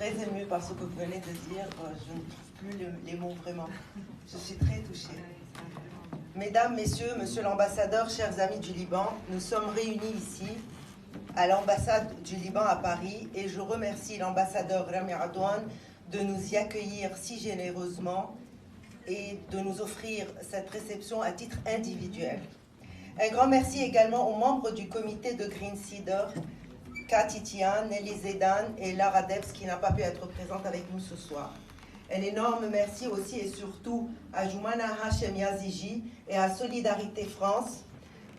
très émue par ce que vous venez de dire. Je ne trouve plus les mots vraiment. Je suis très touchée. Mesdames, Messieurs, Monsieur l'ambassadeur, chers amis du Liban, nous sommes réunis ici à l'ambassade du Liban à Paris et je remercie l'ambassadeur Rami Adouane de nous y accueillir si généreusement et de nous offrir cette réception à titre individuel. Un grand merci également aux membres du comité de Green Cedar, Cathy Tian, Nelly Zedan et Lara Debs qui n'a pas pu être présente avec nous ce soir. Un énorme merci aussi et surtout à Joumana Hachem Yazigi et à Solidarité France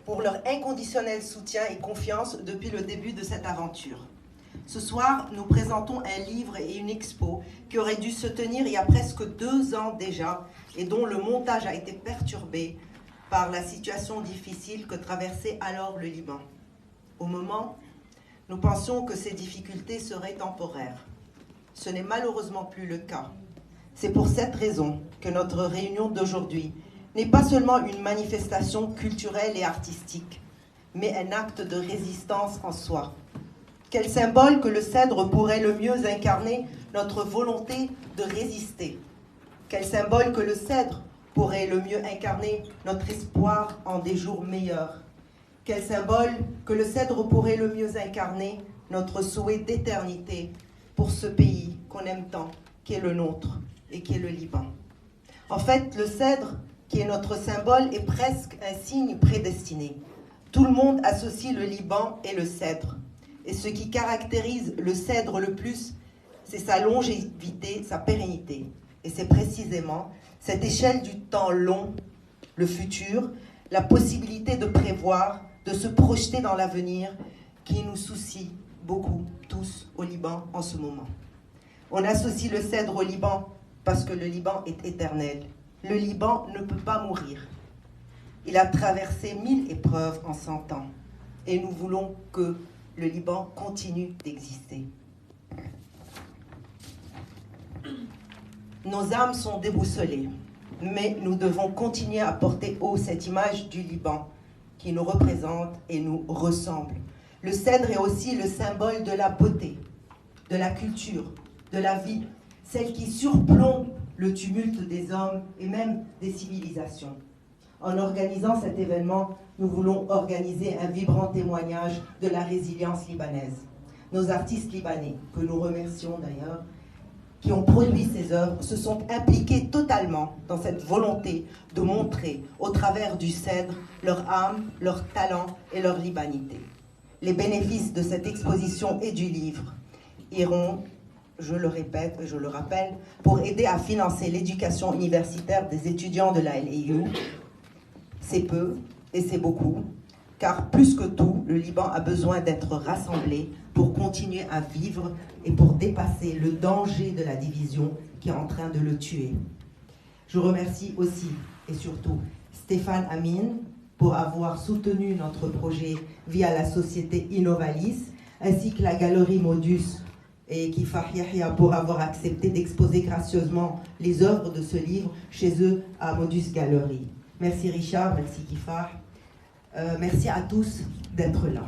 pour leur inconditionnel soutien et confiance depuis le début de cette aventure. Ce soir, nous présentons un livre et une expo qui auraient dû se tenir il y a presque 2 ans déjà et dont le montage a été perturbé par la situation difficile que traversait alors le Liban. Au moment, nous pensions que ces difficultés seraient temporaires. Ce n'est malheureusement plus le cas. C'est pour cette raison que notre réunion d'aujourd'hui n'est pas seulement une manifestation culturelle et artistique, mais un acte de résistance en soi. Quel symbole que le cèdre pourrait le mieux incarner notre volonté de résister. Quel symbole que le cèdre pourrait le mieux incarner notre espoir en des jours meilleurs. Quel symbole que le cèdre pourrait le mieux incarner notre souhait d'éternité pour ce pays qu'on aime tant, qui est le nôtre et qui est le Liban. En fait, le cèdre, qui est notre symbole, est presque un signe prédestiné. Tout le monde associe le Liban et le cèdre. Et ce qui caractérise le cèdre le plus, c'est sa longévité, sa pérennité. Et c'est précisément cette échelle du temps long, le futur, la possibilité de prévoir, de se projeter dans l'avenir, qui nous soucie beaucoup, tous, au Liban en ce moment. On associe le cèdre au Liban parce que le Liban est éternel. Le Liban ne peut pas mourir. Il a traversé 1000 épreuves en 100 ans. Et nous voulons que le Liban continue d'exister. Nos âmes sont déboussolées, mais nous devons continuer à porter haut cette image du Liban qui nous représente et nous ressemble. Le cèdre est aussi le symbole de la beauté, de la culture, de la vie, celle qui surplombe le tumulte des hommes et même des civilisations. En organisant cet événement, nous voulons organiser un vibrant témoignage de la résilience libanaise. Nos artistes libanais, que nous remercions d'ailleurs, qui ont produit ces œuvres, se sont impliqués totalement dans cette volonté de montrer, au travers du cèdre, leur âme, leur talent et leur libanité. Les bénéfices de cette exposition et du livre iront, je le répète et je le rappelle, pour aider à financer l'éducation universitaire des étudiants de la LAU. C'est peu et c'est beaucoup, car plus que tout, le Liban a besoin d'être rassemblé pour continuer à vivre et pour dépasser le danger de la division qui est en train de le tuer. Je remercie aussi et surtout Stéphane Amin pour avoir soutenu notre projet via la société Innovalis, ainsi que la galerie Modus et Kifah Yahya pour avoir accepté d'exposer gracieusement les œuvres de ce livre chez eux à Modus Gallery. Merci Richard, merci Kifah, merci à tous d'être là.